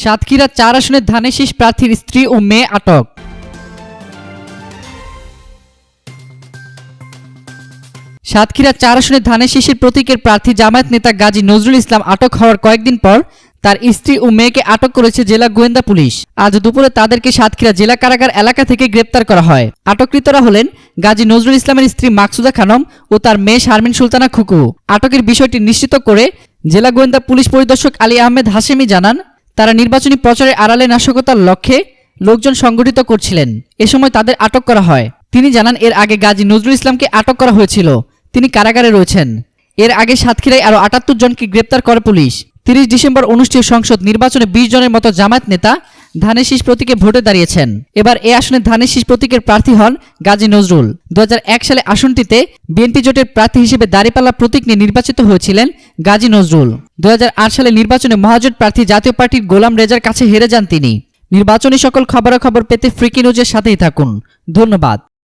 সাতক্ষীরা ৪ আসনের ধানের শীষ প্রার্থীর স্ত্রী ও মেয়ে আটক। সাতক্ষীরা ৪ আসনের ধানের শীষের প্রতীকের প্রার্থী জামায়াত নেতা গাজী নজরুল ইসলাম আটক হওয়ার কয়েকদিন পর তার স্ত্রী ও মেয়েকে আটক করেছে জেলা গোয়েন্দা পুলিশ। আজ দুপুরে তাদেরকে সাতক্ষীরা জেলা কারাগার এলাকা থেকে গ্রেপ্তার করা হয়। আটককৃতরা হলেন গাজী নজরুল ইসলামের স্ত্রী মাকসুদা খানম ও তার মেয়ে শারমিন সুলতানা খুকু। আটকের বিষয়টি নিশ্চিত করে জেলা গোয়েন্দা পুলিশ পরিদর্শক আলী আহমেদ হাশেমি জানান, তারা নির্বাচনী প্রচারের আড়ালে নাশকতার লক্ষ্যে লোকজন সংগঠিত করছিলেন। এ সময় তাদের আটক করা হয়। তিনি জানান, এর আগে গাজী নজরুল ইসলামকে আটক করা হয়েছিল, তিনি কারাগারে রয়েছেন। এর আগে সাতক্ষীরায় আরও ৭৮ জনকে গ্রেপ্তার করে পুলিশ। ৩০ ডিসেম্বর অনুষ্ঠিত সংসদ নির্বাচনে ২০ জনের মতো জামায়াত নেতা ধানের শীষ প্রতীকে ভোটে দাঁড়িয়েছেন। এবার এ আসনে ধানের শীষ প্রতীকের প্রার্থী হন গাজী নজরুল। ২০০১ সালে আসনটিতে বিএনপি জোটের প্রার্থী হিসেবে দাঁড়িপাল্লা প্রতীক নিয়ে নির্বাচিত হয়েছিলেন গাজী নজরুল। ২০০৮ সালে নির্বাচনে মহাজোট প্রার্থী জাতীয় পার্টির গোলাম রেজার কাছে হেরে যান তিনি। নির্বাচনী সকল খবরাখবর পেতে ফ্রিকি নিউজের সাথেই থাকুন। ধন্যবাদ।